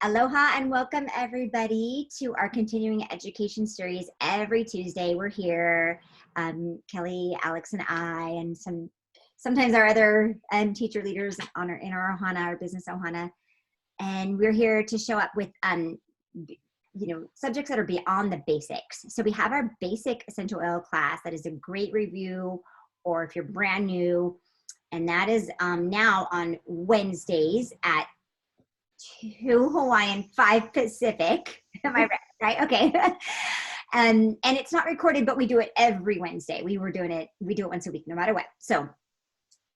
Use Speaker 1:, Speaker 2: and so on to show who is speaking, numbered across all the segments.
Speaker 1: Aloha and welcome everybody to our continuing education series. Every Tuesday we're here, Kelly, Alex, and I, and sometimes our other teacher leaders in our ohana, our business ohana, and we're here to show up with subjects that are beyond the basics. So we have our basic essential oil class that is a great review, or if you're brand new, and that is now on Wednesdays at 2 Hawaiian, 5 Pacific. Am I right? Okay. And it's not recorded, but we do it every Wednesday. We do it once a week, no matter what. So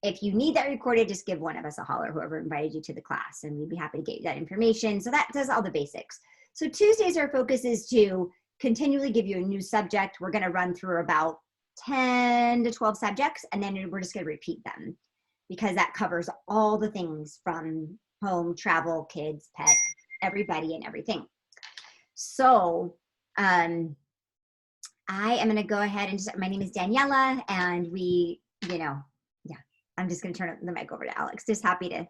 Speaker 1: if you need that recorded, just give one of us a holler, whoever invited you to the class, and we'd be happy to get you that information. So that does all the basics. So Tuesdays, our focus is to continually give you a new subject. We're going to run through about 10 to 12 subjects, and then we're just going to repeat them because that covers all the things from home, travel, kids, pets, everybody and everything. So I am going to go ahead and my name is Daniella, and I'm just going to turn the mic over to Alex. Just happy to,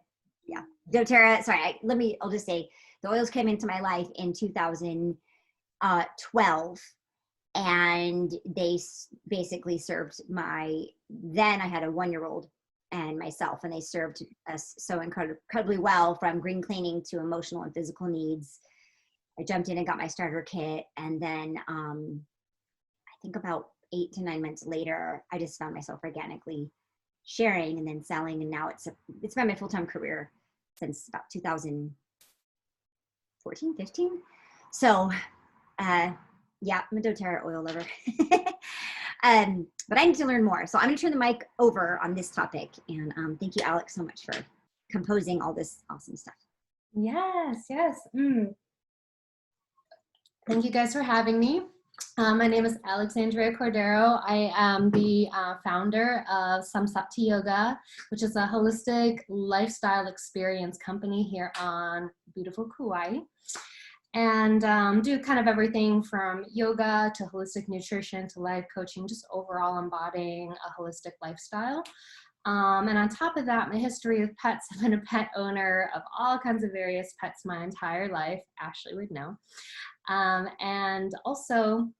Speaker 1: doTERRA, sorry, I'll just say the oils came into my life in 2012, and they basically served then I had a 1-year-old and myself, and they served us so incredibly well, from green cleaning to emotional and physical needs. I jumped in and got my starter kit, and then I think about 8 to 9 months later, I just found myself organically sharing and then selling, and now it's been my full-time career since about 2014, 15. So I'm a doTERRA oil lover. But I need to learn more. So I'm going to turn the mic over on this topic. And thank you, Alex, so much for composing all this awesome stuff.
Speaker 2: Yes. Thank you guys for having me. My name is Alexandria Cordero. I am the founder of Samsati Yoga, which is a holistic lifestyle experience company here on beautiful Kauai. And do kind of everything from yoga to holistic nutrition to life coaching, just overall embodying a holistic lifestyle. And on top of that, my history with pets, I've been a pet owner of all kinds of various pets my entire life. Ashley would know. And also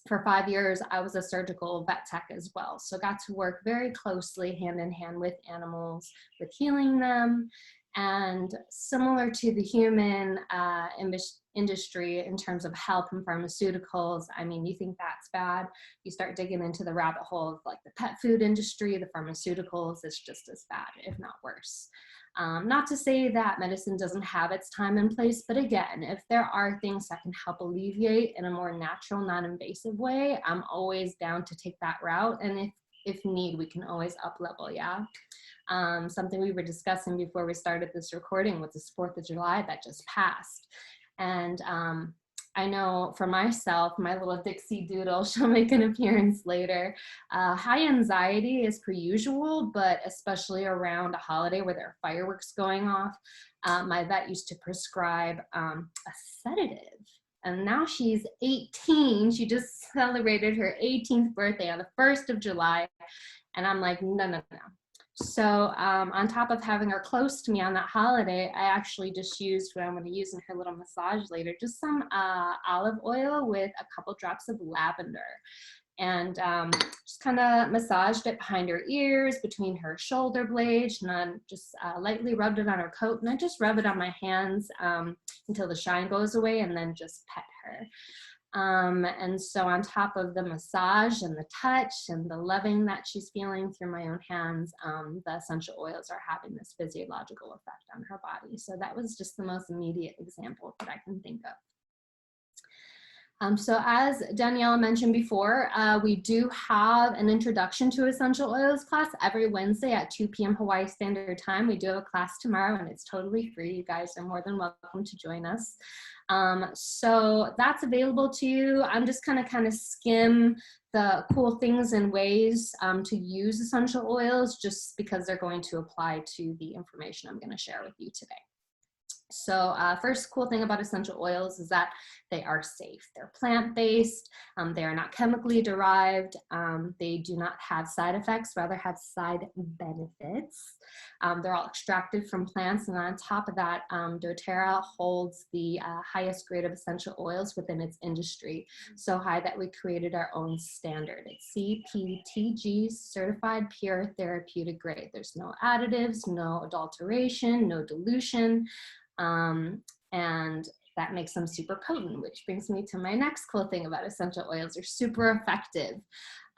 Speaker 2: for 5 years, I was a surgical vet tech as well. So got to work very closely hand in hand with animals, with healing them. And similar to the human industry in terms of health and pharmaceuticals, I mean, you think that's bad, you start digging into the rabbit hole of like the pet food industry, the pharmaceuticals, it's just as bad, if not worse. Not to say that medicine doesn't have its time and place, but again, if there are things that can help alleviate in a more natural, non-invasive way, I'm always down to take that route. And if need, we can always up level, yeah? Something we were discussing before we started this recording was this 4th of July that just passed. And I know for myself, my little Dixie Doodle, she'll make an appearance later. High anxiety is per usual, but especially around a holiday where there are fireworks going off, my vet used to prescribe a sedative. And now she's 18. She just celebrated her 18th birthday on the 1st of July. And I'm like, no. So on top of having her close to me on that holiday, I actually just used what I'm going to use in her little massage later, just some olive oil with a couple drops of lavender. And just kind of massaged it behind her ears, between her shoulder blades, and then just lightly rubbed it on her coat. And I just rub it on my hands until the shine goes away, and then just pet her. And so on top of the massage and the touch and the loving that she's feeling through my own hands, the essential oils are having this physiological effect on her body. So that was just the most immediate example that I can think of. So as Daniella mentioned before, we do have an introduction to essential oils class every Wednesday at 2 p.m. Hawaii Standard Time. We do have a class tomorrow, and it's totally free. You guys are more than welcome to join us. So that's available to you. I'm just kind of skim the cool things and ways to use essential oils, just because they're going to apply to the information I'm going to share with you today. So first cool thing about essential oils is that they are safe. They're plant-based. They are not chemically derived. They do not have side effects, rather have side benefits. They're all extracted from plants, and on top of that, doTERRA holds the highest grade of essential oils within its industry, so high that we created our own standard. It's CPTG, Certified Pure Therapeutic Grade. There's no additives, no adulteration, no dilution, and that makes them super potent, which brings me to my next cool thing about essential oils. They're super effective.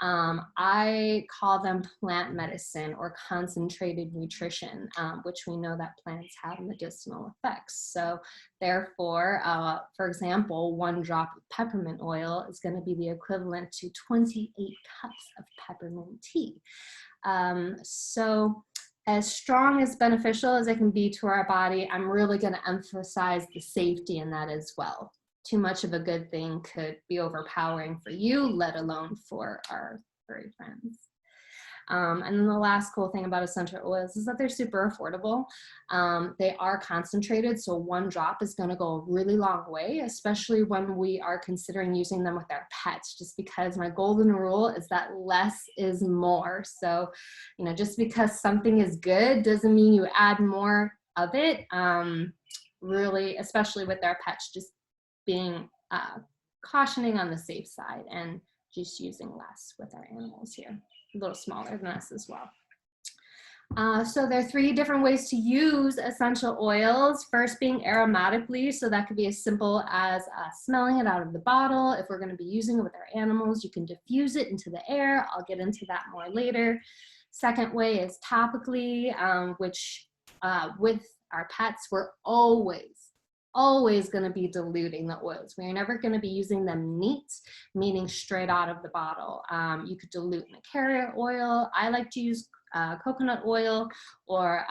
Speaker 2: I call them plant medicine or concentrated nutrition, which we know that plants have medicinal effects. So therefore, for example, 1 drop of peppermint oil is going to be the equivalent to 28 cups of peppermint tea. So as strong as beneficial as it can be to our body, I'm really going to emphasize the safety in that as well. Too much of a good thing could be overpowering for you, let alone for our furry friends. And then the last cool thing about essential oils is that they're super affordable. They are concentrated, so 1 drop is going to go a really long way, especially when we are considering using them with our pets, just because my golden rule is that less is more. So, you know, just because something is good doesn't mean you add more of it. Really, especially with our pets, just being cautioning on the safe side and just using less with our animals here. A little smaller than us as well. So there are 3 different ways to use essential oils. First being aromatically, so that could be as simple as smelling it out of the bottle. If we're going to be using it with our animals, you can diffuse it into the air. I'll get into that more later. Second way is topically, which with our pets, we're always going to be diluting the oils. We're never going to be using them neat, meaning straight out of the bottle. You could dilute in a carrier oil. I like to use coconut oil, or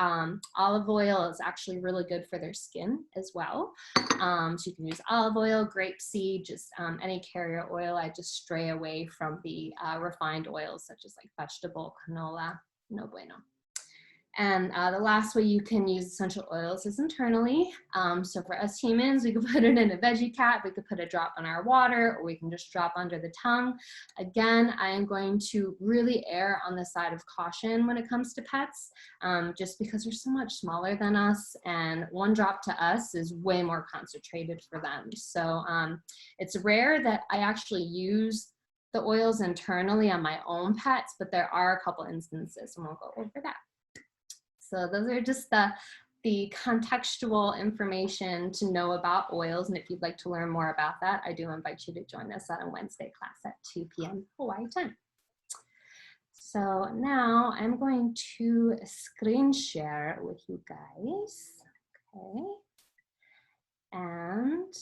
Speaker 2: olive oil is actually really good for their skin as well. So you can use olive oil, grapeseed, just any carrier oil. I just stray away from the refined oils such as like vegetable, canola, no bueno. And the last way you can use essential oils is internally. So for us humans, we could put it in a veggie cap, we could put a drop in our water, or we can just drop under the tongue. Again, I am going to really err on the side of caution when it comes to pets, just because they're so much smaller than us, and 1 drop to us is way more concentrated for them. So it's rare that I actually use the oils internally on my own pets, but there are a couple instances, and we'll go over that. So those are just the contextual information to know about oils. And if you'd like to learn more about that, I do invite you to join us on a Wednesday class at 2 p.m. Hawaii time. So now I'm going to screen share with you guys. Okay. And,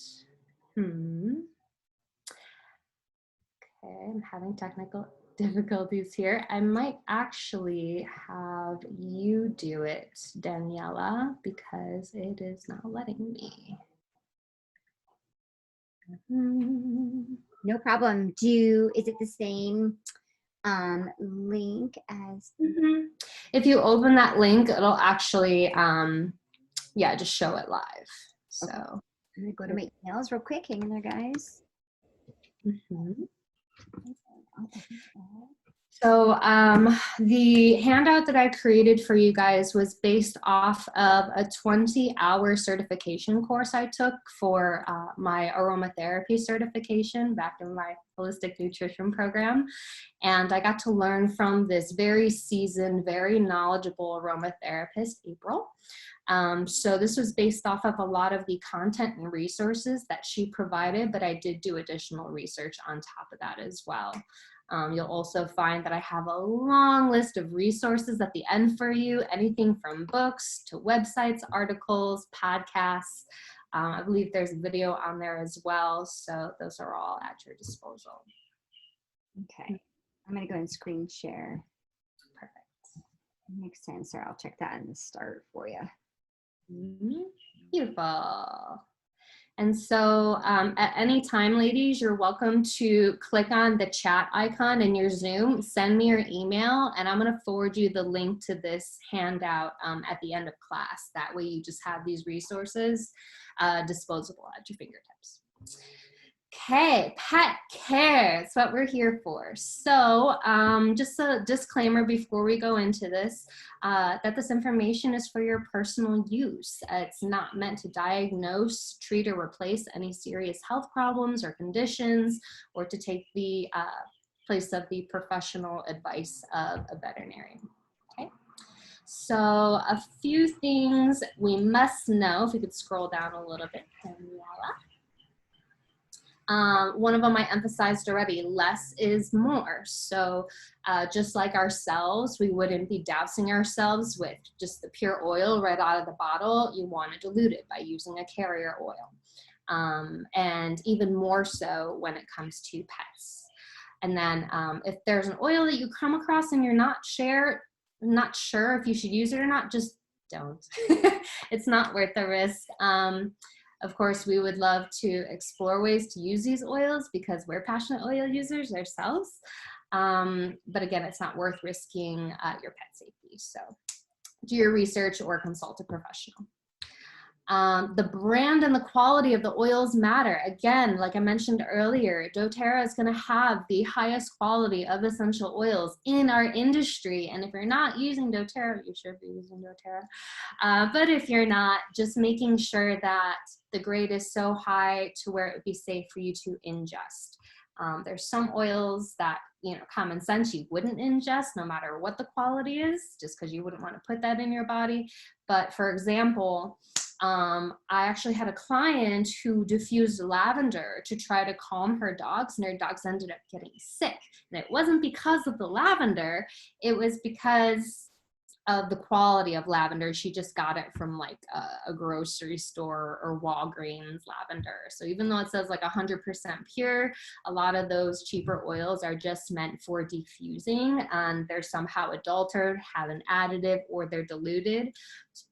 Speaker 2: okay, I'm having technical difficulties here. I might actually have you do it, Daniella, because it is not letting me.
Speaker 1: No problem. Is it the same link as?
Speaker 2: If you open that link, it'll actually, yeah, just show it live. So
Speaker 1: okay. I'm gonna go to my emails real quick. Hang in there, guys.
Speaker 2: So the handout that I created for you guys was based off of a 20-hour certification course I took for my aromatherapy certification back in my holistic nutrition program. And I got to learn from this very seasoned, very knowledgeable aromatherapist, April. So this was based off of a lot of the content and resources that she provided, but I did do additional research on top of that as well. You'll also find that I have a long list of resources at the end for you, anything from books to websites, articles, podcasts. I believe there's a video on there as well. So those are all at your disposal.
Speaker 1: Okay, I'm gonna go ahead and screen share.
Speaker 2: Perfect.
Speaker 1: Makes sense, or I'll check that in the start for you.
Speaker 2: Beautiful. And so at any time, ladies, you're welcome to click on the chat icon in your Zoom, send me your email, and I'm going to forward you the link to this handout at the end of class. That way you just have these resources disposable at your fingertips. Okay, pet care, that's what we're here for. So just a disclaimer before we go into this, that this information is for your personal use. It's not meant to diagnose, treat, or replace any serious health problems or conditions, or to take the place of the professional advice of a veterinarian. Okay. So a few things we must know, if we could scroll down a little bit, Daniella. One of them I emphasized already, less is more. So just like ourselves, we wouldn't be dousing ourselves with just the pure oil right out of the bottle. You want to dilute it by using a carrier oil. And even more so when it comes to pets. And then if there's an oil that you come across and you're not sure if you should use it or not, just don't. It's not worth the risk. Of course, we would love to explore ways to use these oils because we're passionate oil users ourselves. But again, it's not worth risking your pet safety. So do your research or consult a professional. The brand and the quality of the oils matter. Again, like I mentioned earlier, doTERRA is going to have the highest quality of essential oils in our industry. And if you're not using doTERRA, you should be using doTERRA. But if you're not, just making sure that the grade is so high to where it would be safe for you to ingest. There's some oils that, you know, common sense you wouldn't ingest no matter what the quality is, just because you wouldn't want to put that in your body. But for example, I actually had a client who diffused lavender to try to calm her dogs, and her dogs ended up getting sick. And it wasn't because of the lavender, it was because of the quality of lavender. She just got it from like a grocery store or Walgreens lavender. So even though it says like 100% pure, a lot of those cheaper oils are just meant for diffusing, and they're somehow adulterated, have an additive, or they're diluted.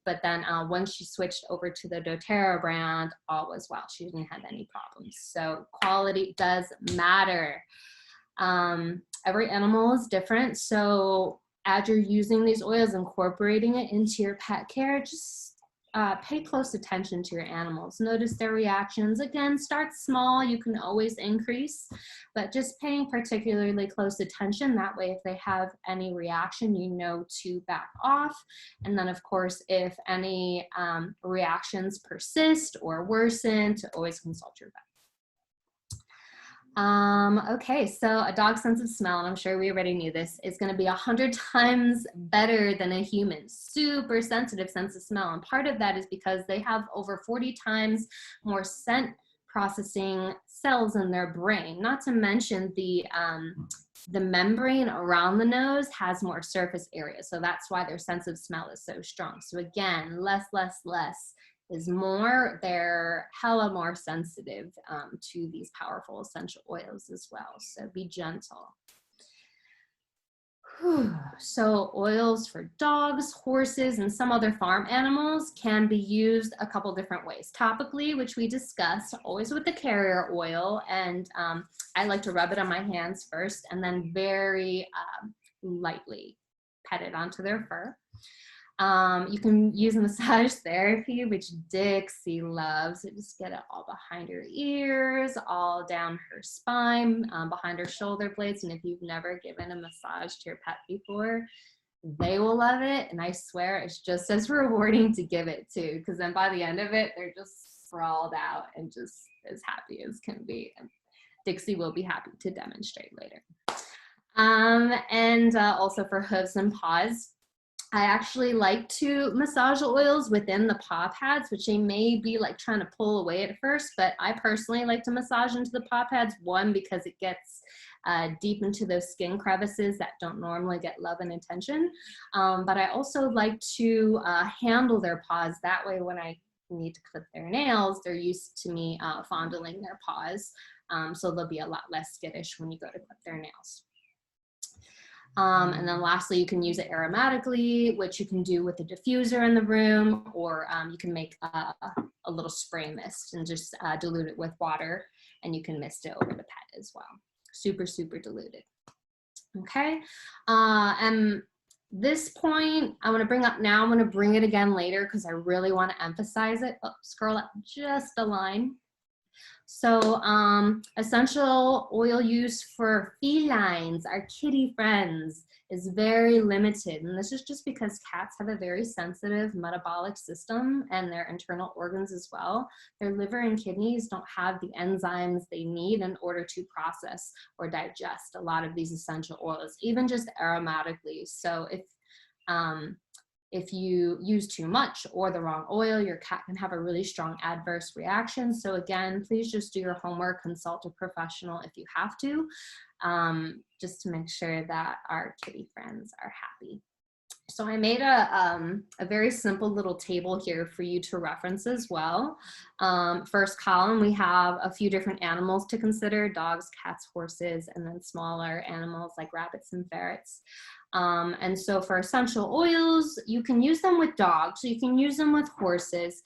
Speaker 2: But then once she switched over to the doTERRA brand, all was well. She didn't have any problems. So quality does matter. Every animal is different. So as you're using these oils, incorporating it into your pet care, just pay close attention to your animals. Notice their reactions. Again, start small. You can always increase, but just paying particularly close attention. That way, if they have any reaction, you know to back off. And then, of course, if any reactions persist or worsen, to always consult your vet. Okay, so a dog's sense of smell, and I'm sure we already knew this, is going to be 100 times better than a human. Super sensitive sense of smell. And part of that is because they have over 40 times more scent processing cells in their brain. Not to mention the membrane around the nose has more surface area. So that's why their sense of smell is so strong. So again, less is more. They're hella more sensitive to these powerful essential oils as well. So be gentle. So oils for dogs, horses, and some other farm animals can be used a couple different ways. Topically, which we discussed, always with the carrier oil. And I like to rub it on my hands first and then very lightly pet it onto their fur. You can use massage therapy, which Dixie loves. So just get it all behind her ears, all down her spine, behind her shoulder blades. And if you've never given a massage to your pet before, they will love it. And I swear it's just as rewarding to give it to, because then by the end of it, they're just sprawled out and just as happy as can be. And Dixie will be happy to demonstrate later. And also for hooves and paws, I actually like to massage oils within the paw pads, which they may be like trying to pull away at first, but I personally like to massage into the paw pads, one, because it gets deep into those skin crevices that don't normally get love and attention. But I also like to handle their paws. That way, when I need to clip their nails, they're used to me fondling their paws. So they'll be a lot less skittish when you go to clip their nails. And then lastly, you can use it aromatically, which you can do with a diffuser in the room, or you can make a little spray mist and just dilute it with water, and you can mist it over the pet as well. Super, super diluted. Okay. And this point I want to bring up now. I'm going to bring it again later because I really want to emphasize it. Oh, scroll up just a line. So essential oil use for felines, our kitty friends, is very limited. And this is just because cats have a very sensitive metabolic system and their internal organs as well. Their liver and kidneys don't have the enzymes they need in order to process or digest a lot of these essential oils, even just aromatically. So if you use too much or the wrong oil, your cat can have a really strong adverse reaction. So again, please just do your homework, consult a professional if you have to, just to make sure that our kitty friends are happy. So I made a very simple little table here for you to reference as well. First column, we have a few different animals to consider: dogs, cats, horses, and then smaller animals like rabbits and ferrets. And so for essential oils, you can use them with dogs, so you can use them with horses.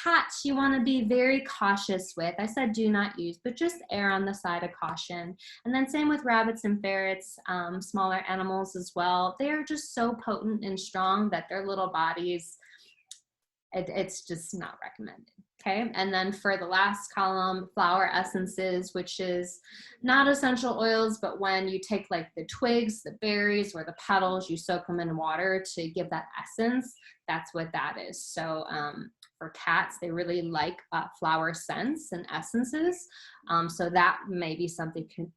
Speaker 2: Cats, you want to be very cautious with. I said do not use, but just err on the side of caution. And then same with rabbits and ferrets, smaller animals as well. They are just so potent and strong that their little bodies, it's just not recommended. Okay, and then for the last column, flower essences, which is not essential oils, but when you take like the twigs, the berries, or the petals, you soak them in water to give that essence. That's what that is. So for cats, they really like flower scents and essences. So that may be something to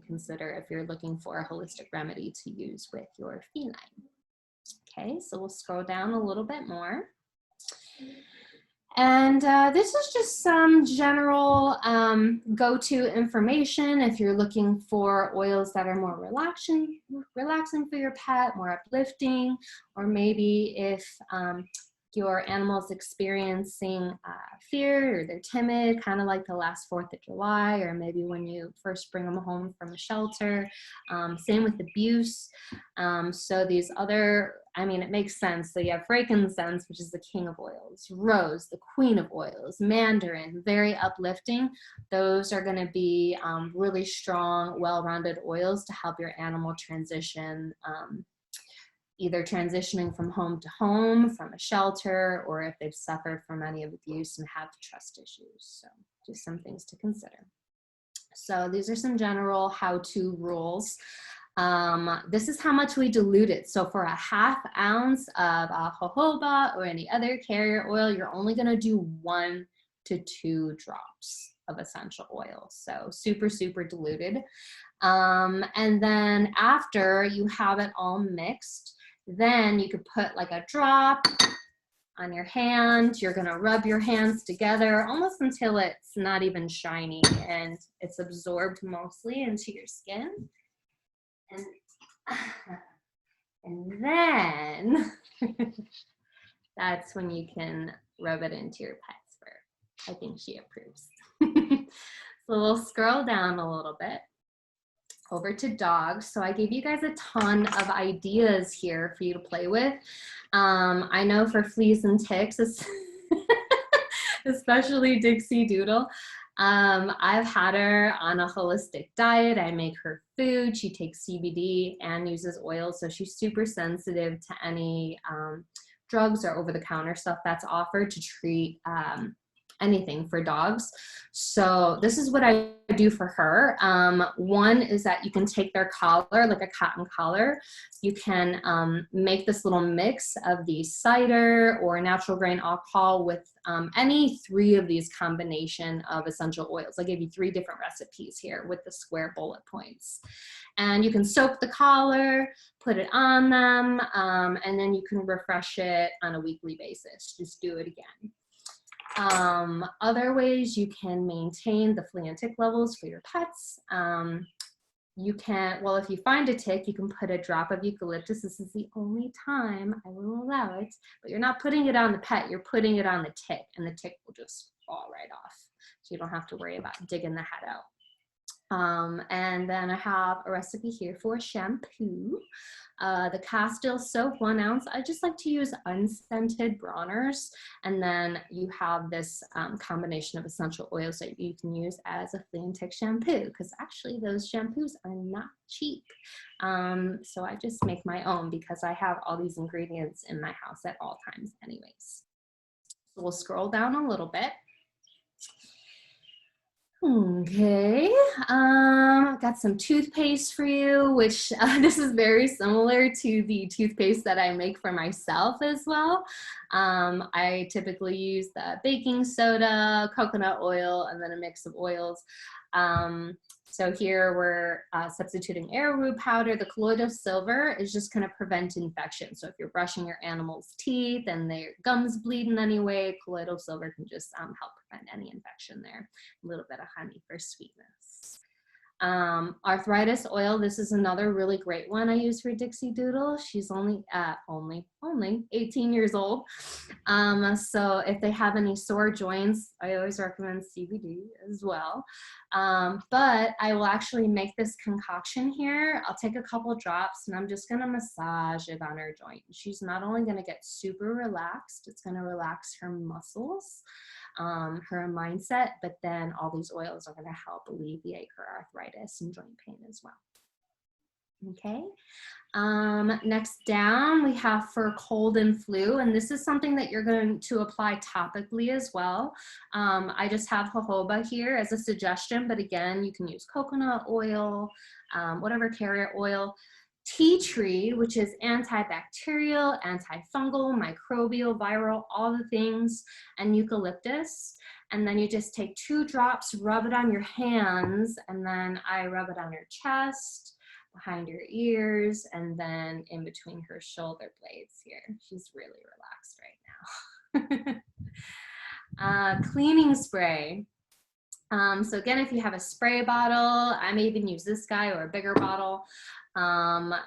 Speaker 2: consider if you're looking for a holistic remedy to use with your feline. Okay, so we'll scroll down a little bit more. And this is just some general go-to information if you're looking for oils that are more relaxing for your pet, more uplifting, or maybe if your animal's experiencing fear, or they're timid, kind of like the last 4th of July, or maybe when you first bring them home from a shelter. Same with abuse. So these other, I mean, it makes sense. So you have frankincense, which is the king of oils; rose, the queen of oils; mandarin, very uplifting. Those are going to be really strong, well-rounded oils to help your animal transition, either transitioning from home to home, from a shelter, or if they've suffered from any of abuse and have trust issues. So just some things to consider. So these are some general how-to rules. This is how much we dilute it. So for a 1/2 ounce of jojoba or any other carrier oil, you're only going to do 1 to 2 drops of essential oil. So super, super diluted. And then after you have it all mixed, then you could put like a drop on your hand. You're going to rub your hands together almost until it's not even shiny and it's absorbed mostly into your skin. And then that's when you can rub it into your pet's fur. I think she approves. So we'll scroll down a little bit over to dogs. So I gave you guys a ton of ideas here for you to play with. I know for fleas and ticks, especially Dixie Doodle, I've had her on a holistic diet. I make her food. She takes CBD and uses oil, so she's super sensitive to any drugs or over-the-counter stuff that's offered to treat anything for dogs. So this is what I do for her. One is that you can take their collar, like a cotton collar. You can make this little mix of the cider or natural grain alcohol with any 3 of these combination of essential oils. I gave you 3 different recipes here with the square bullet points. And you can soak the collar, put it on them, and then you can refresh it on a weekly basis. Just do it again. Other ways you can maintain the flea and tick levels for your pets. You can, well, if you find a tick, you can put a drop of eucalyptus. This is the only time I will allow it, but you're not putting it on the pet, you're putting it on the tick, and the tick will just fall right off. So you don't have to worry about digging the head out. And then I have a recipe here for shampoo. The Castile soap, 1 ounce. I just like to use unscented bronzers. And then you have this combination of essential oils that you can use as a flea and tick shampoo, because actually those shampoos are not cheap. So I just make my own because I have all these ingredients in my house at all times anyways. So we'll scroll down a little bit. Okay, got some toothpaste for you, which this is very similar to the toothpaste that I make for myself as well. I typically use the baking soda, coconut oil, and then a mix of oils. So here we're substituting arrowroot powder. The colloidal silver is just going to prevent infection. So if you're brushing your animal's teeth and their gums bleed in any way, colloidal silver can just help prevent any infection there. A little bit of honey for sweetness. Arthritis oil, this is another really great one I use for Dixie Doodle. She's only 18 years old. So if they have any sore joints, I always recommend CBD as well. But I will actually make this concoction here. I'll take a couple drops and I'm just gonna massage it on her joint. She's not only gonna get super relaxed, it's gonna relax her muscles, her mindset, but then all these oils are gonna help alleviate her arthritis and joint pain as well. Okay, next down we have for cold and flu, and this is something that you're going to apply topically as well. I just have jojoba here as a suggestion, but again, you can use coconut oil, whatever carrier oil. Tea tree, which is antibacterial, antifungal, microbial, viral, all the things, and eucalyptus. And then you just take 2 drops, rub it on your hands, and then I rub it on her chest, behind your ears, and then in between her shoulder blades here. She's really relaxed right now. Cleaning spray. So again, if you have a spray bottle, I may even use this guy or a bigger bottle.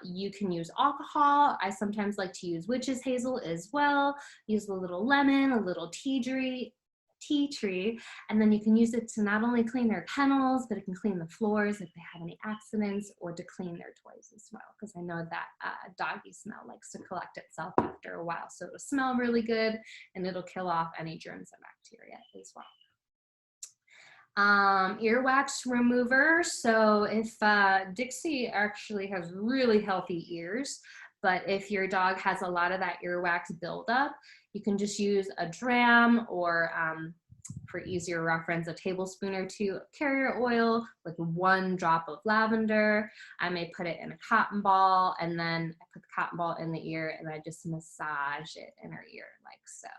Speaker 2: You can use alcohol. I sometimes like to use witch's hazel as well. Use a little lemon, a little tea tree, and then you can use it to not only clean their kennels, but it can clean the floors if they have any accidents, or to clean their toys as well, because I know that doggy smell likes to collect itself after a while. So it'll smell really good and it'll kill off any germs and bacteria as well. Earwax remover. So if Dixie actually has really healthy ears, but if your dog has a lot of that earwax buildup, you can just use a dram or, for easier reference, a tablespoon or 2 of carrier oil with 1 drop of lavender. I may put it in a cotton ball, and then I put the cotton ball in the ear and I just massage it in her ear like so.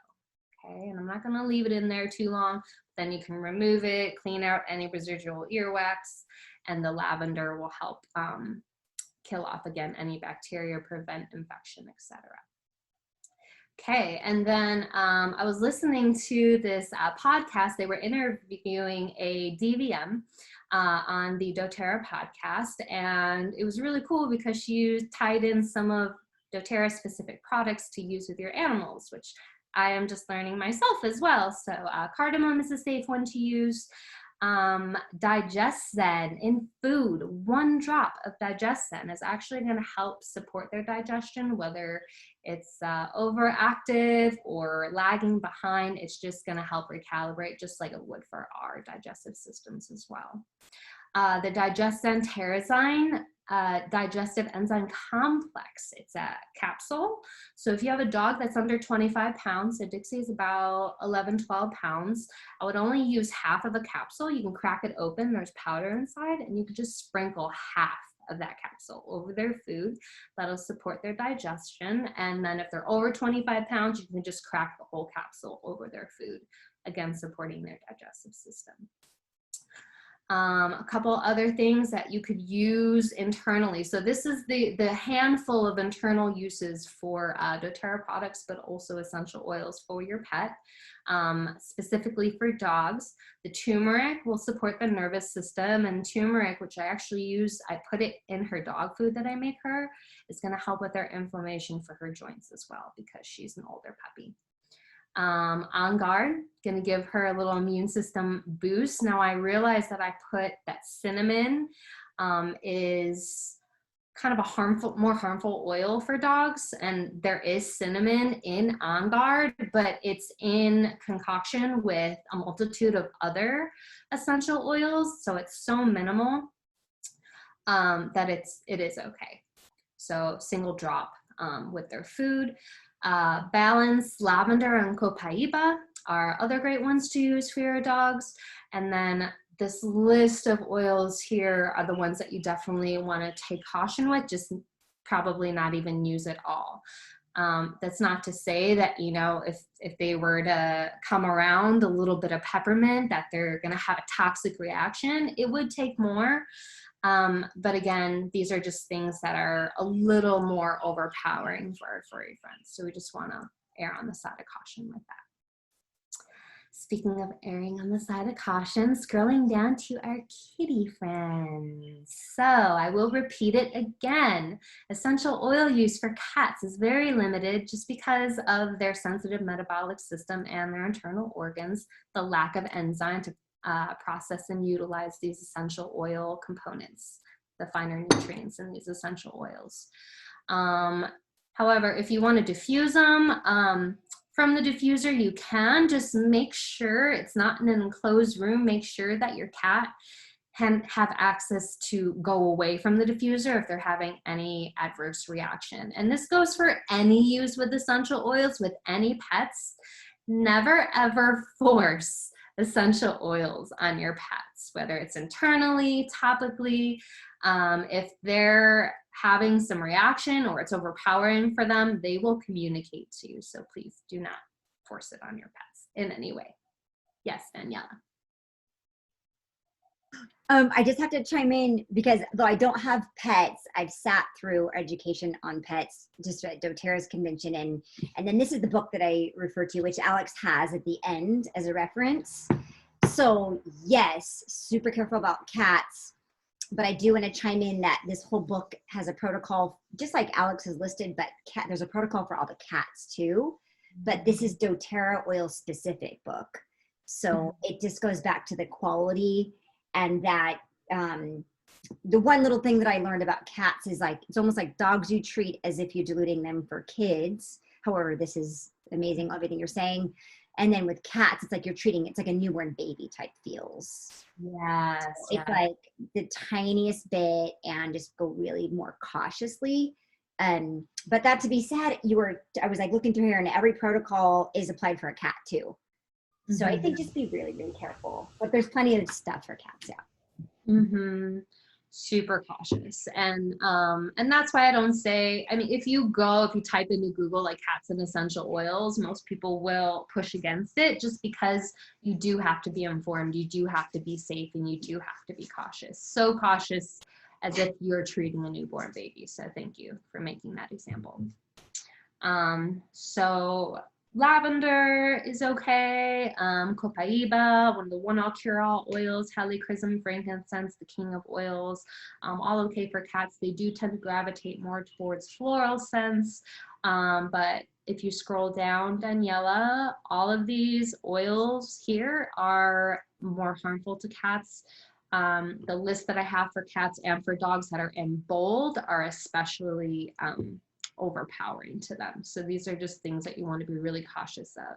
Speaker 2: Okay, and I'm not going to leave it in there too long. Then you can remove it, clean out any residual earwax, and the lavender will help kill off again any bacteria, prevent infection, etc. Okay, and then I was listening to this podcast. They were interviewing a DVM on the doTERRA podcast, and it was really cool because she tied in some of doTERRA specific products to use with your animals, which I am just learning myself as well. So cardamom is a safe one to use. Digest-Zen in food, 1 drop of Digest-Zen is actually going to help support their digestion, whether it's overactive or lagging behind. It's just going to help recalibrate, just like it would for our digestive systems as well. The Digest-Zen Terrazyme digestive enzyme complex. It's a capsule. So if you have a dog that's under 25 pounds, so Dixie is about 11, 12 pounds, I would only use half of a capsule. You can crack it open, there's powder inside, and you can just sprinkle half of that capsule over their food. That'll support their digestion. And then if they're over 25 pounds, you can just crack the whole capsule over their food, again, supporting their digestive system. A couple other things that you could use internally. So this is the handful of internal uses for doTERRA products, but also essential oils for your pet, specifically for dogs. The turmeric will support the nervous system, and turmeric, which I actually use, I put it in her dog food that I make her, is going to help with their inflammation for her joints as well, because she's an older puppy. On guard, gonna give her a little immune system boost. Now I realize that I put that cinnamon is kind of a more harmful oil for dogs, and there is cinnamon in On Guard, but it's in concoction with a multitude of other essential oils, so it's so minimal that it is okay. So single drop with their food. Balance, lavender, and copaiba are other great ones to use for your dogs. And then this list of oils here are the ones that you definitely want to take caution with, just probably not even use at all. That's not to say that, you know, if they were to come around a little bit of peppermint, that they're going to have a toxic reaction. It would take more. But again, these are just things that are a little more overpowering for our furry friends. So we just want to err on the side of caution with that. Speaking of erring on the side of caution, scrolling down to our kitty friends. So I will repeat it again. Essential oil use for cats is very limited just because of their sensitive metabolic system and their internal organs, the lack of enzyme to process and utilize these essential oil components, the finer nutrients in these essential oils. However, if you want to diffuse them, from the diffuser, you can just make sure it's not in an enclosed room. Make sure that your cat can have access to go away from the diffuser if they're having any adverse reaction. And this goes for any use with essential oils with any pets. Never ever force essential oils on your pets, whether it's internally, topically. If they're having some reaction or it's overpowering for them, they will communicate to you. So please do not force it on your pets in any way. Yes, Daniella.
Speaker 1: I just have to chime in because though I don't have pets, I've sat through education on pets just at doTERRA's convention. And then this is the book that I refer to, which Alex has at the end as a reference. So yes, super careful about cats. But I do want to chime in that this whole book has a protocol, just like Alex has listed, but there's a protocol for all the cats too. But this is doTERRA oil specific book. So it just goes back to the quality, and that the one little thing that I learned about cats is like, it's almost like dogs you treat as if you're diluting them for kids. However, this is amazing, everything you're saying. And then with cats, it's like you're treating, it's like a newborn baby type feels.
Speaker 2: Yes.
Speaker 1: So it's like the tiniest bit and just go really more cautiously. But that to be said, I was like looking through here and every protocol is applied for a cat too. So I think just be really, really careful. But there's plenty of stuff for cats out.
Speaker 2: Super cautious. And that's why I don't say, I mean, if you type into Google like cats and essential oils, most people will push against it just because you do have to be informed, you do have to be safe, and you do have to be cautious. So cautious as if you're treating a newborn baby. So thank you for making that example. So lavender is okay. Copaiba, one of the one-all cure-all oils. Helichrysum, frankincense, the king of oils. All okay for cats. They do tend to gravitate more towards floral scents. But if you scroll down, Daniella, all of these oils here are more harmful to cats. The list that I have for cats and for dogs that are in bold are especially overpowering to them. So these are just things that you want to be really cautious of.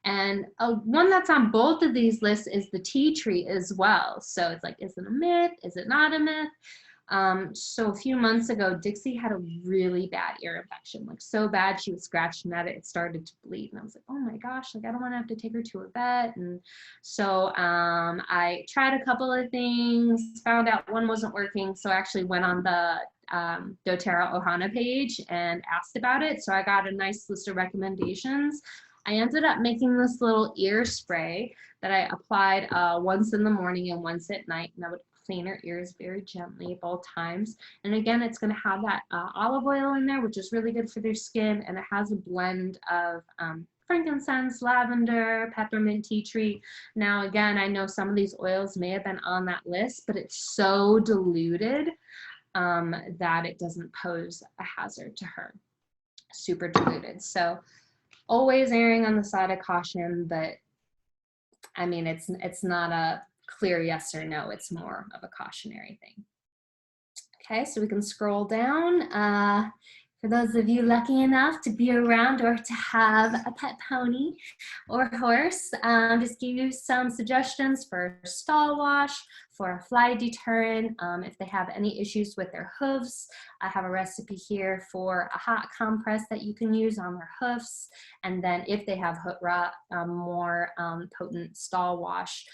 Speaker 2: And one that's on both of these lists is the tea tree as well. So it's like, is it a myth? Is it not a myth? So a few months ago, Dixie had a really bad ear infection, like so bad she was scratching at it, it started to bleed. And I was like, oh my gosh, like I don't want to have to take her to a vet. And so I tried a couple of things, found out one wasn't working. So I actually went on the doTERRA Ohana page and asked about it. So I got a nice list of recommendations. I ended up making this little ear spray that I applied once in the morning and once at night, and I would clean her ears very gently both times. And again, it's going to have that olive oil in there, which is really good for their skin, and it has a blend of frankincense, lavender, peppermint, tea tree. Now again, I know some of these oils may have been on that list, but it's so diluted that it doesn't pose a hazard to her. Super diluted. So always erring on the side of caution, but I mean, it's not a clear yes or no. It's more of a cautionary thing. Okay, so we can scroll down. For those of you lucky enough to be around or to have a pet pony or horse, just give you some suggestions for stall wash, for a fly deterrent. If they have any issues with their hooves, I have a recipe here for a hot compress that you can use on their hoofs. And then if they have hoot rot, more potent stall wash.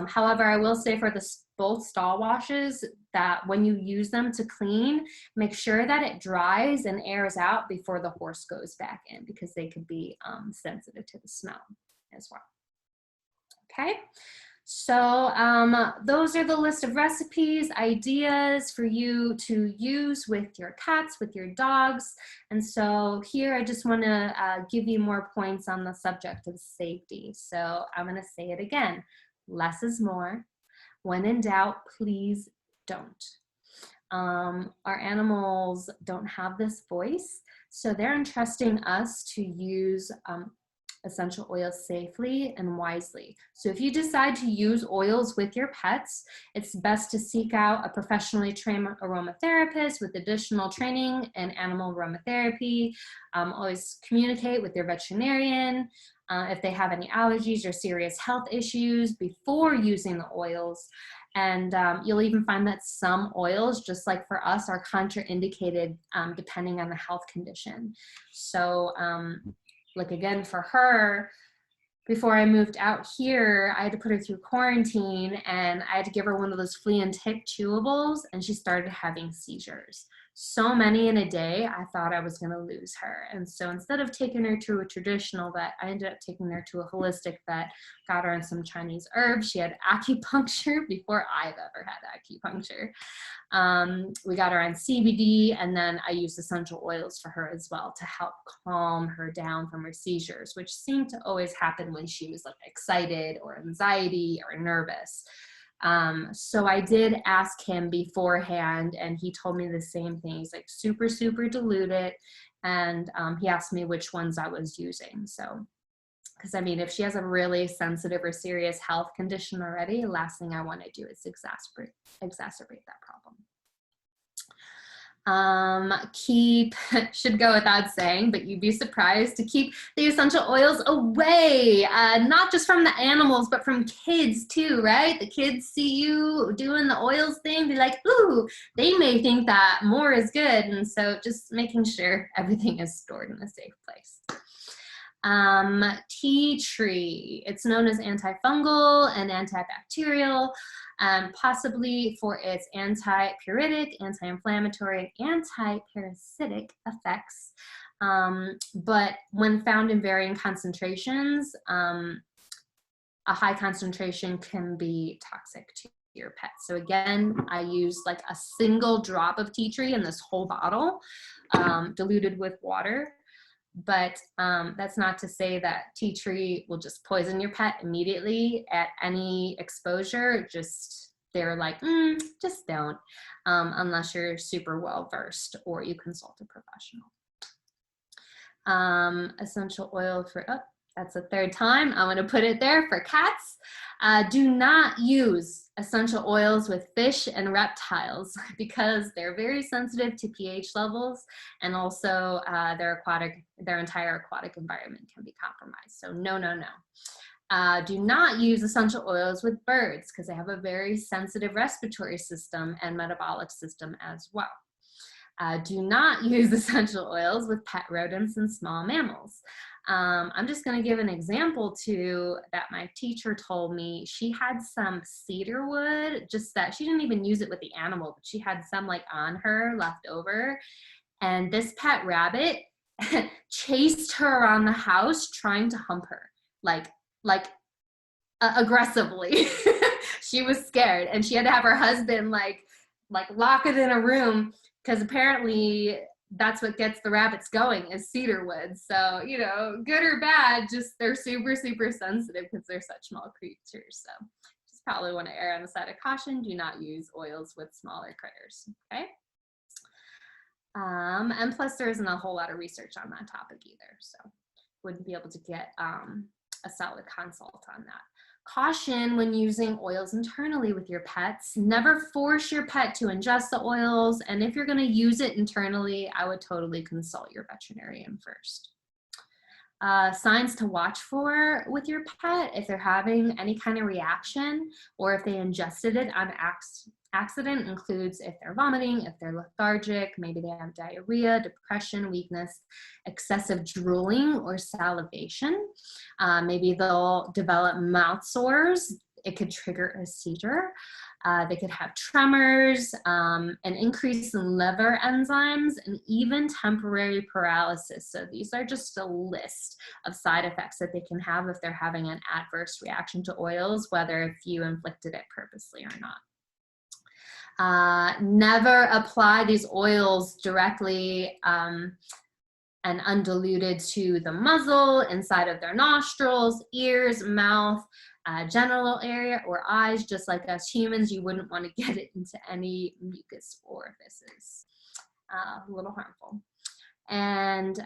Speaker 2: However, I will say for both stall washes that when you use them to clean, make sure that it dries and airs out before the horse goes back in, because they could be sensitive to the smell as well. Okay, so those are the list of recipes, ideas for you to use with your cats, with your dogs. And so here I just want to give you more points on the subject of safety. So I'm going to say it again. Less is more. When in doubt, please don't. Our animals don't have this voice, so they're entrusting us to use essential oils safely and wisely. So if you decide to use oils with your pets, it's best to seek out a professionally trained aromatherapist with additional training in animal aromatherapy. Always communicate with your veterinarian if they have any allergies or serious health issues before using the oils. And you'll even find that some oils, just like for us, are contraindicated depending on the health condition. So like again, for her, before I moved out here, I had to put her through quarantine, and I had to give her one of those flea and tick chewables, and she started having seizures. So many in a day, I thought I was gonna lose her. And so instead of taking her to a traditional vet, I ended up taking her to a holistic vet, got her on some Chinese herbs. She had acupuncture before I've ever had acupuncture. We got her on CBD, and then I used essential oils for her as well to help calm her down from her seizures, which seemed to always happen when she was like excited or anxiety or nervous. So I did ask him beforehand, and he told me the same thing. He's like, super, super diluted. And he asked me which ones I was using. So, because I mean, if she has a really sensitive or serious health condition already, the last thing I want to do is exacerbate that problem. Should go without saying, but you'd be surprised to keep the essential oils away, not just from the animals, but from kids too, right? The kids see you doing the oils thing, be like, ooh, they may think that more is good. And so just making sure everything is stored in a safe place. Tea tree, it's known as antifungal and antibacterial, possibly for its antipyretic, anti-inflammatory, and anti-parasitic effects. But when found in varying concentrations, a high concentration can be toxic to your pet. So again, I use like a single drop of tea tree in this whole bottle, diluted with water. But that's not to say that tea tree will just poison your pet immediately at any exposure. Just they're like, just don't, unless you're super well versed or you consult a professional. Essential oil for, oh, that's the third time. I'm going to put it there for cats. Do not use essential oils with fish and reptiles because they're very sensitive to pH levels, and also their entire aquatic environment can be compromised. So no, no, no. Do not use essential oils with birds because they have a very sensitive respiratory system and metabolic system as well. Do not use essential oils with pet rodents and small mammals. I'm just going to give an example too that my teacher told me. She had some cedar wood, just that she didn't even use it with the animal, but she had some like on her left over. And this pet rabbit chased her around the house trying to hump her, like aggressively. She was scared, and she had to have her husband like lock it in a room, because apparently that's what gets the rabbits going is cedar wood. So, you know, good or bad, just they're super, super sensitive because they're such small creatures. So just probably want to err on the side of caution. Do not use oils with smaller critters, okay? And plus there isn't a whole lot of research on that topic either. So would be able to get a solid consult on that. Caution when using oils internally with your pets. Never force your pet to ingest the oils, and if you're going to use it internally, I would totally consult your veterinarian first. Signs to watch for with your pet if they're having any kind of reaction or if they ingested it on accident includes if they're vomiting, if they're lethargic, maybe they have diarrhea, depression, weakness, excessive drooling or salivation. Maybe they'll develop mouth sores. It could trigger a seizure. They could have tremors, an increase in liver enzymes, and even temporary paralysis. So these are just a list of side effects that they can have if they're having an adverse reaction to oils, whether if you inflicted it purposely or not. Never apply these oils directly and undiluted to the muzzle, inside of their nostrils, ears, mouth, genital area, or eyes. Just like us humans, you wouldn't want to get it into any mucus orifices. A little harmful. And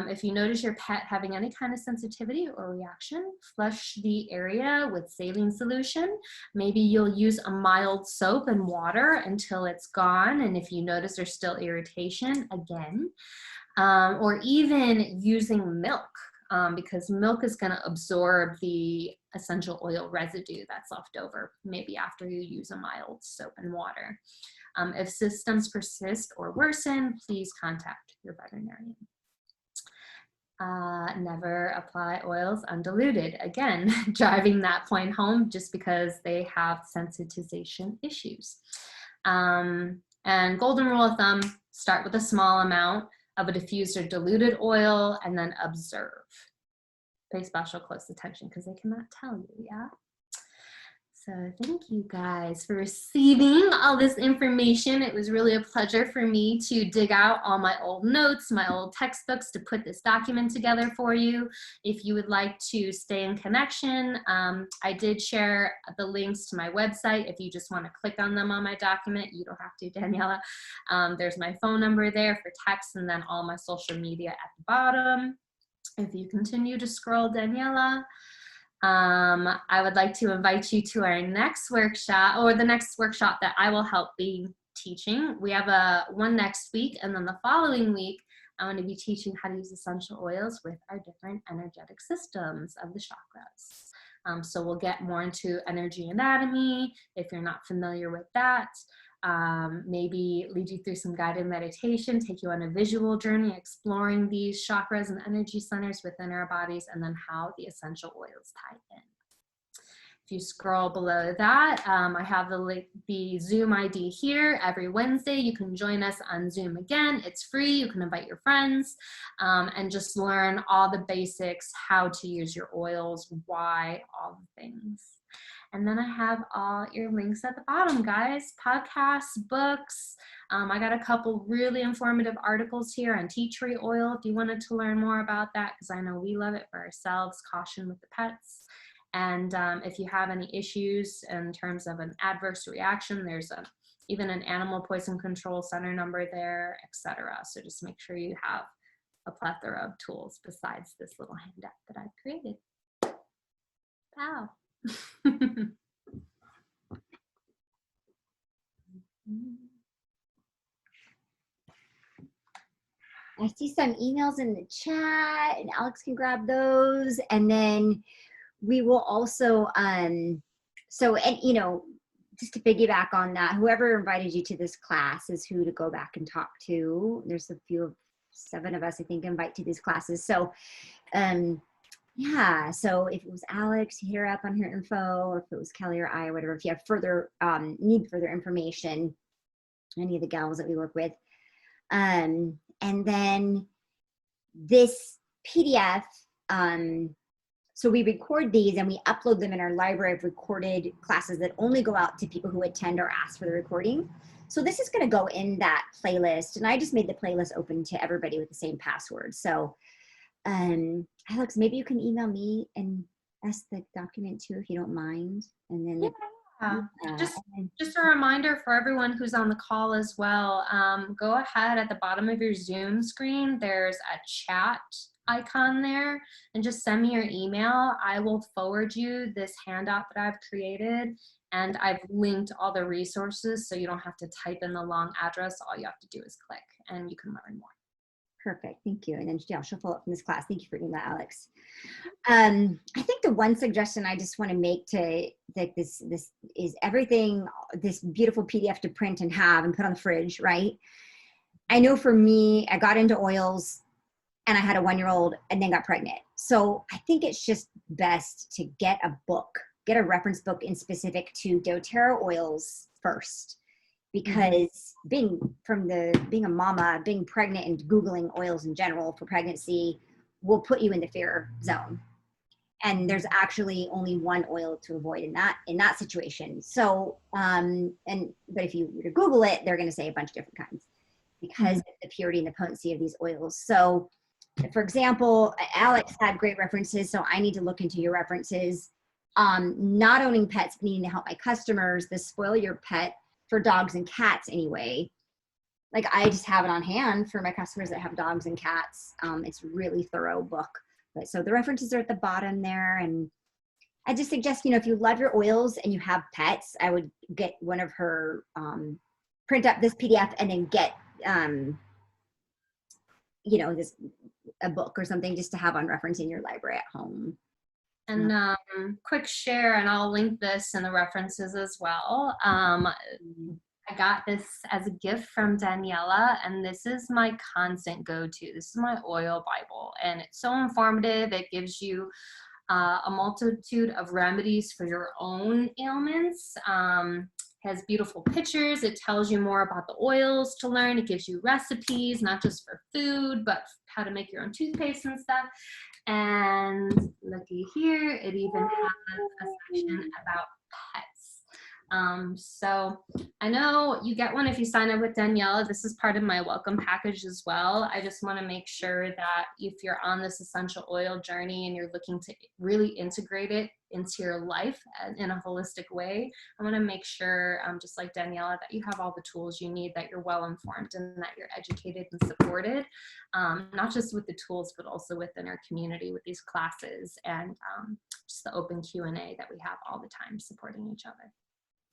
Speaker 2: if you notice your pet having any kind of sensitivity or reaction, flush the area with saline solution. Maybe you'll use a mild soap and water until it's gone. And if you notice there's still irritation, again, or even using milk, because milk is going to absorb the essential oil residue that's left over, maybe after you use a mild soap and water. If symptoms persist or worsen, please contact your veterinarian. Never apply oils undiluted. Again, driving that point home just because they have sensitization issues. And golden rule of thumb, start with a small amount of a diffused or diluted oil and then observe. Pay special close attention because they cannot tell you, yeah? So thank you guys for receiving all this information. It was really a pleasure for me to dig out all my old notes, my old textbooks to put this document together for you. If you would like to stay in connection, I did share the links to my website. If you just want to click on them on my document, you don't have to, Daniella. There's my phone number there for text and then all my social media at the bottom. If you continue to scroll, Daniella, I would like to invite you to our next workshop, or the next workshop that I will help be teaching. We have one next week, and then the following week, I'm going to be teaching how to use essential oils with our different energetic systems of the chakras. So we'll get more into energy anatomy, if you're not familiar with that. Maybe lead you through some guided meditation, take you on a visual journey exploring these chakras and energy centers within our bodies, and then how the essential oils tie in. If you scroll below that, I have the Zoom ID here. Every Wednesday, you can join us on Zoom again. It's free. You can invite your friends and just learn all the basics, how to use your oils, why, all the things. And then I have all your links at the bottom, guys. Podcasts, books. I got a couple really informative articles here on tea tree oil if you wanted to learn more about that, because I know we love it for ourselves. Caution with the pets. And if you have any issues in terms of an adverse reaction, there's even an animal poison control center number there, etc. So just make sure you have a plethora of tools besides this little handout that I've created. Wow.
Speaker 1: I see some emails in the chat, and Alex can grab those. And then we will also, just to piggyback on that, whoever invited you to this class is who to go back and talk to. There's a few of 7 of us, I think, invite to these classes. So, yeah, so if it was Alex, hit her up on her info, or if it was Kelly or I or whatever, if you have further, need further information, any of the gals that we work with. And then this PDF, so we record these and we upload them in our library of recorded classes that only go out to people who attend or ask for the recording. So this is going to go in that playlist, and I just made the playlist open to everybody with the same password. So Alex, maybe you can email me and ask the document too, if you don't mind. And then
Speaker 2: just a reminder for everyone who's on the call as well. Go ahead at the bottom of your Zoom screen. There's a chat icon there and just send me your email. I will forward you this handout that I've created, and I've linked all the resources so you don't have to type in the long address. All you have to do is click and you can learn more.
Speaker 1: Perfect. Thank you. And then yeah, she'll follow up from this class. Thank you for doing that, Alex. I think the one suggestion I just want to make to like this is everything, this beautiful PDF to print and have and put on the fridge, right? I know for me, I got into oils and I had a 1-year-old and then got pregnant. So I think it's just best to get a book, get a reference book in specific to doTERRA oils first. Because being a mama, being pregnant and Googling oils in general for pregnancy will put you in the fear zone. And there's actually only one oil to avoid in that situation. So, but if you were to Google it, they're going to say a bunch of different kinds because of the purity and the potency of these oils. So for example, Alex had great references. So I need to look into your references. Not owning pets, but needing to help my customers, the Spoil Your Pet for dogs and cats anyway. Like I just have it on hand for my customers that have dogs and cats. It's a really thorough book. But so the references are at the bottom there. And I just suggest, if you love your oils and you have pets, I would get one of her, print up this PDF and then get, a book or something just to have on reference in your library at home.
Speaker 2: And quick share, and I'll link this in the references as well. I got this as a gift from Daniella, and this is my constant go-to. This is my oil Bible, and it's so informative. It gives you a multitude of remedies for your own ailments. Has beautiful pictures. It tells you more about the oils to learn. It gives you recipes, not just for food, but how to make your own toothpaste and stuff. And looky here, it even has a section about pets. So I know you get one if you sign up with Daniella. This is part of my welcome package as well. I just want to make sure that if you're on this essential oil journey and you're looking to really integrate it into your life in a holistic way, I want to make sure, just like Daniella, that you have all the tools you need, that you're well informed, and that you're educated and supported, not just with the tools, but also within our community with these classes and just the open Q&A that we have all the time supporting each other.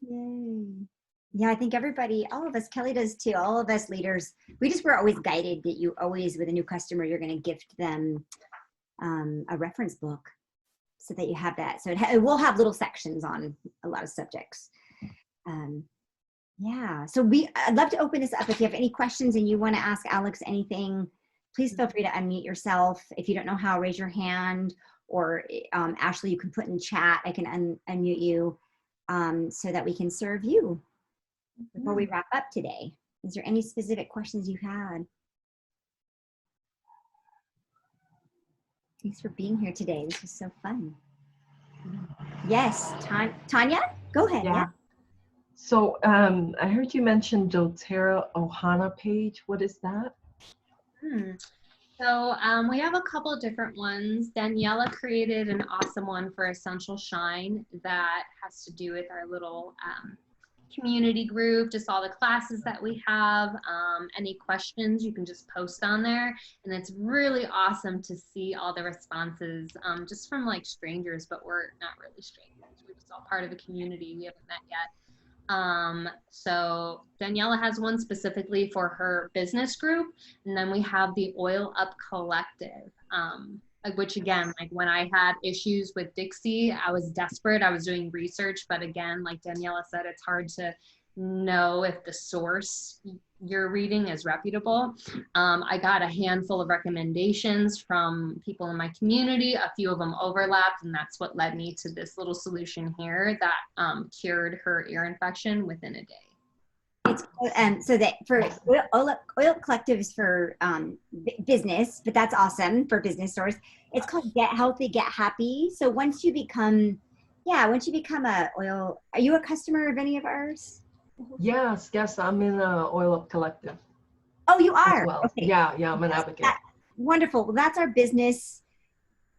Speaker 1: Yay. Yeah, I think everybody, all of us, Kelly does too, all of us leaders, we're always guided that you always, with a new customer, you're going to gift them a reference book so that you have that. So it will have little sections on a lot of subjects. Yeah, so I'd love to open this up. If you have any questions and you want to ask Alex anything, please feel free to unmute yourself. If you don't know how, raise your hand, or Ashley, you can put in chat. I can unmute you. So that we can serve you before we wrap up today. Is there any specific questions you had? Thanks for being here today. This was so fun. Yes, Tanya, go ahead. Yeah.
Speaker 3: So I heard you mention doTERRA Ohana page. What is that?
Speaker 2: So we have a couple of different ones. Daniella created an awesome one for Essential Shine that has to do with our little community group, just all the classes that we have. Any questions you can just post on there. And it's really awesome to see all the responses just from like strangers, but we're not really strangers. We're just all part of a community we haven't met yet. So Daniella has one specifically for her business group, and then we have the Oil Up Collective, which again, like when I had issues with Dixie, I was desperate. I was doing research, but again, like Daniella said, it's hard to know if the source you're reading is reputable. I got a handful of recommendations from people in my community. A few of them overlapped, and that's what led me to this little solution here that cured her ear infection within a day.
Speaker 1: It's so that for Oil Collective is for business, but that's awesome for business stores. It's called Get Healthy, Get Happy. So once you become a oil, are you a customer of any of ours?
Speaker 3: Yes, I'm in Oil Up Collective.
Speaker 1: Oh, you are?
Speaker 3: Well.
Speaker 1: Okay.
Speaker 3: Yeah, I'm an advocate.
Speaker 1: Wonderful. Well, that's our business.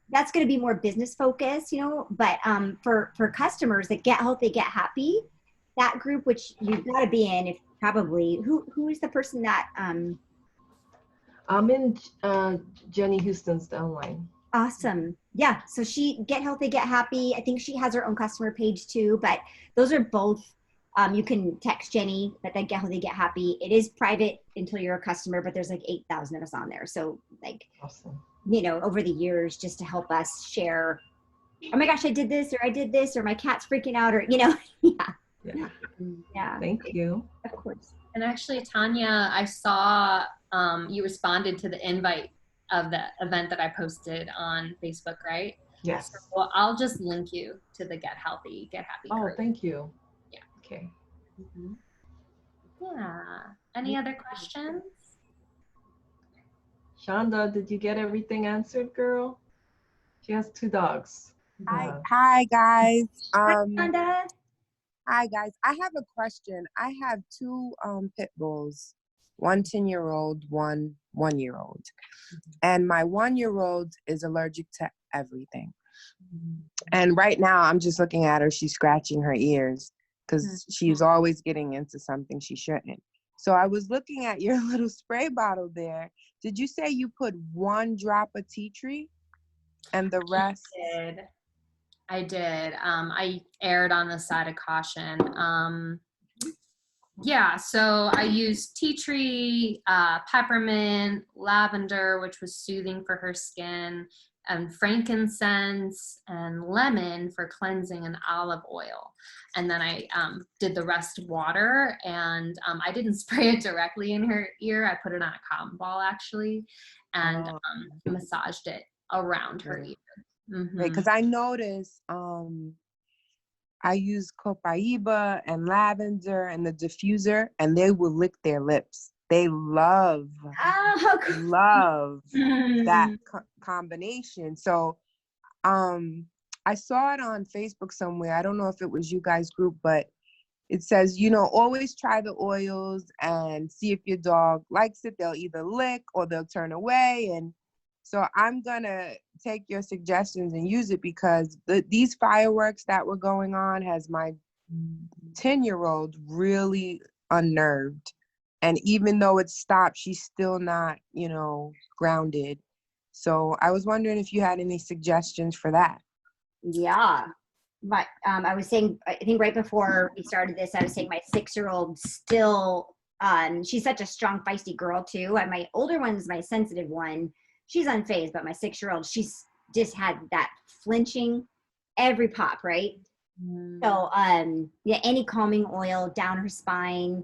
Speaker 1: That's going to be more business focused, but for customers that Get Healthy, Get Happy, that group, which you've got to be in, if probably, who is the person that,
Speaker 3: I'm in Jenny Houston's downline.
Speaker 1: Awesome. Yeah. So she Get Healthy, Get Happy. I think she has her own customer page too, but those are both. You can text Jenny, but then Get Healthy, Get Happy. It is private until you're a customer, but there's like 8,000 of us on there. So like,
Speaker 3: Awesome.
Speaker 1: over the years, just to help us share. Oh my gosh, I did this, or I did this, or my cat's freaking out, or yeah.
Speaker 3: Yeah.
Speaker 1: Yeah.
Speaker 3: Thank you.
Speaker 1: Of course.
Speaker 2: And actually, Tanya, I saw you responded to the invite of the event that I posted on Facebook, right?
Speaker 3: Yes.
Speaker 2: So, well, I'll just link you to the Get Healthy, Get Happy
Speaker 3: Oh,
Speaker 2: group.
Speaker 3: thank you.
Speaker 2: Yeah.
Speaker 3: Okay.
Speaker 2: Mm-hmm. Yeah. Any other questions?
Speaker 3: Shonda, did you get everything answered, girl? She has 2 dogs.
Speaker 4: Hi guys.
Speaker 1: Hi, Amanda.
Speaker 4: Hi guys. I have a question. I have 2 pit bulls, one 10-year-old, one 1-year-old. And my 1-year-old is allergic to everything. And right now I'm just looking at her, she's scratching her ears because she's always getting into something she shouldn't. So I was looking at your little spray bottle there. Did you say you put 1 drop of tea tree and the rest?
Speaker 2: I did. I erred on the side of caution. Yeah, so I used tea tree, peppermint, lavender, which was soothing for her skin, and frankincense and lemon for cleansing, and olive oil. And then I did the rest water, and I didn't spray it directly in her ear. I put it on a cotton ball actually, and massaged it around her ear.
Speaker 4: Mm-hmm. Right, because I noticed I use copaiba and lavender and the diffuser, and they will lick their lips. They love that combination. So I saw it on Facebook somewhere. I don't know if it was you guys' group, but it says, always try the oils and see if your dog likes it. They'll either lick or they'll turn away. And so I'm going to take your suggestions and use it because these fireworks that were going on has my 10-year-old really unnerved. And even though it stopped, she's still not, grounded. So I was wondering if you had any suggestions for that.
Speaker 1: Yeah. But I was saying, I think right before we started this, I was saying my 6-year-old still, she's such a strong, feisty girl too. And my older one's my sensitive one. She's unfazed, but my 6-year-old, she's just had that flinching every pop, right? So, yeah, any calming oil down her spine.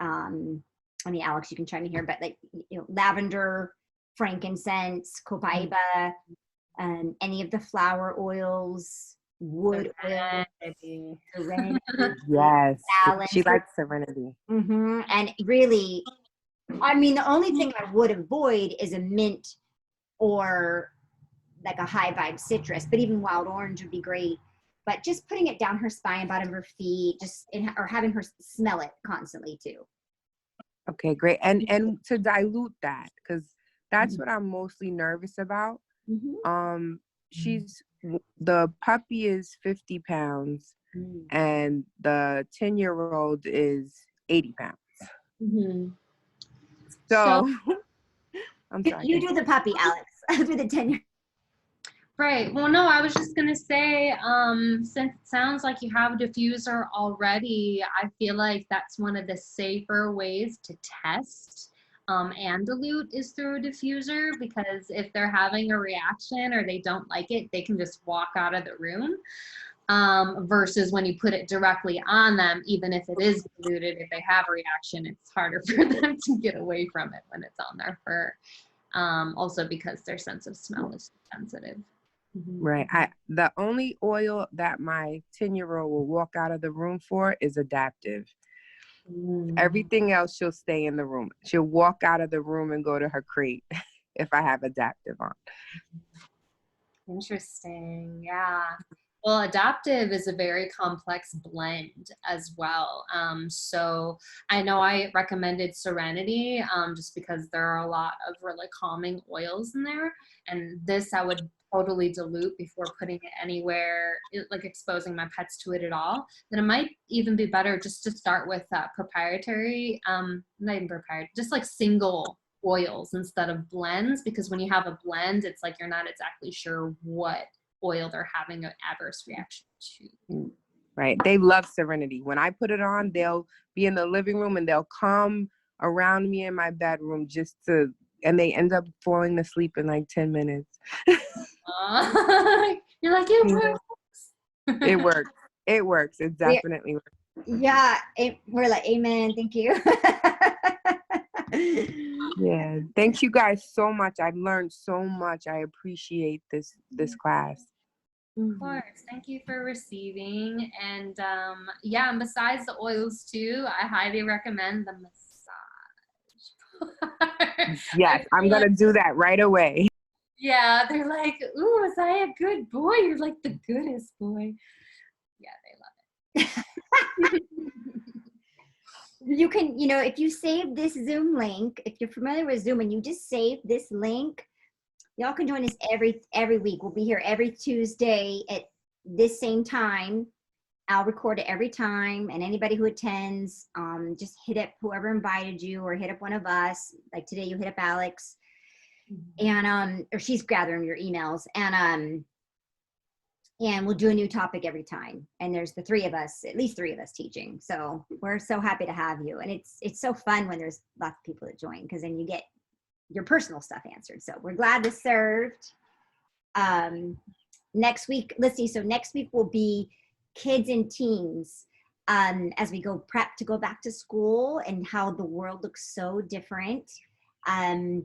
Speaker 1: Alex, you can chime in here, but like, lavender, frankincense, copaiba, any of the flower oils, wood oil, serenity.
Speaker 4: Yes,
Speaker 1: balance.
Speaker 4: She likes serenity.
Speaker 1: Mm-hmm. And really, the only thing I would avoid is a mint or like a high vibe citrus, but even wild orange would be great. But just putting it down her spine, bottom of her feet, or having her smell it constantly too.
Speaker 4: Okay, great. And to dilute that, because that's what I'm mostly nervous about. The puppy is 50 pounds and the 10-year-old is 80 pounds. So I'm sorry.
Speaker 1: You do the puppy, Alex. I'll do the 10-year.
Speaker 2: Right. Well, no, I was just going to say, since it sounds like you have a diffuser already, I feel like that's one of the safer ways to test and dilute is through a diffuser, because if they're having a reaction or they don't like it, they can just walk out of the room. Versus when you put it directly on them, even if it is diluted, if they have a reaction, it's harder for them to get away from it when it's on their fur. Also because their sense of smell is sensitive.
Speaker 4: Right. The only oil that my 10-year-old will walk out of the room for is adaptive. Everything else, she'll stay in the room. She'll walk out of the room and go to her crate if I have adaptive on.
Speaker 2: Interesting. Yeah. Well, adaptive is a very complex blend as well. So I know I recommended Serenity just because there are a lot of really calming oils in there. And this I would totally dilute before putting it anywhere, like exposing my pets to it at all. Then it might even be better just to start with proprietary, not even proprietary, just like single oils instead of blends, because when you have a blend, it's like you're not exactly sure what oil they're having an adverse reaction to.
Speaker 4: Right. They love Serenity. When I put it on, they'll be in the living room and they'll come around me in my bedroom and they end up falling asleep in like 10 minutes.
Speaker 2: You're like, it works.
Speaker 4: It works. It works. It definitely works.
Speaker 1: Yeah, we're like, amen. Thank you.
Speaker 4: Yeah. Thank you guys so much. I've learned so much. I appreciate this class.
Speaker 2: Of course. Thank you for receiving. And yeah, and besides the oils too, I highly recommend the massage.
Speaker 4: Yes, I'm going to do that right away.
Speaker 2: Yeah, they're like, ooh, is I a good boy? You're like the goodest boy. Yeah, they love it.
Speaker 1: You can, you know, if you save this Zoom link, if you're familiar with Zoom and you just save this link, y'all can join us every week. We'll be here every Tuesday at this same time. I'll record it every time, and anybody who attends, just hit up whoever invited you, or hit up one of us. Like today, you hit up Alex, and or she's gathering your emails, and we'll do a new topic every time. And there's the three of us, at least three of us teaching. So we're so happy to have you, and it's so fun when there's lots of people that join, because then you get your personal stuff answered. So we're glad to serve. Next week, let's see. So next week will be kids and teens, as we go prep to go back to school, and how the world looks so different. And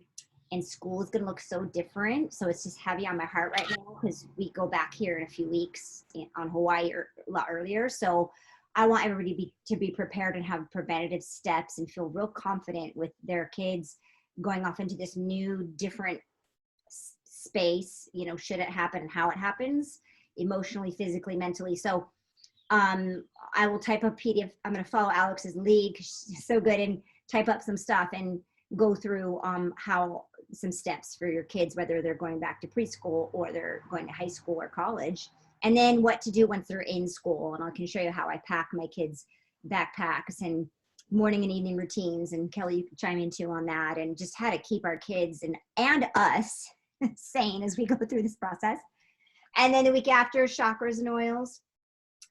Speaker 1: school is going to look so different. So it's just heavy on my heart right now, because we go back here in a few weeks on Hawaii a lot earlier. So I want everybody to be prepared and have preventative steps and feel real confident with their kids going off into this new, different space, you know, should it happen and how it happens, emotionally, physically, mentally. So I will type up PDF. I'm going to follow Alex's lead, because she's so good, and type up some stuff and go through how some steps for your kids, whether they're going back to preschool or they're going to high school or college, and then what to do once they're in school. And I can show you how I pack my kids' backpacks and morning and evening routines, and Kelly, you can chime in too on that, and just how to keep our kids and us sane as we go through this process. And then the week after, chakras and oils.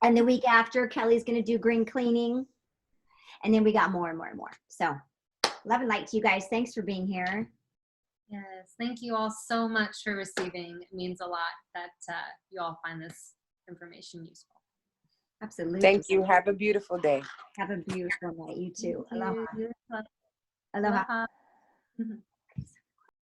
Speaker 1: And the week after, Kelly's going to do green cleaning. And then we got more and more and more. So love and light to you guys. Thanks for being here.
Speaker 2: Yes, thank you all so much for receiving. It means a lot that you all find this information useful.
Speaker 1: Absolutely.
Speaker 4: Thank you. Have a beautiful day.
Speaker 1: Have a beautiful night. You too. Aloha.
Speaker 2: Aloha.
Speaker 1: Aloha.
Speaker 2: Aloha.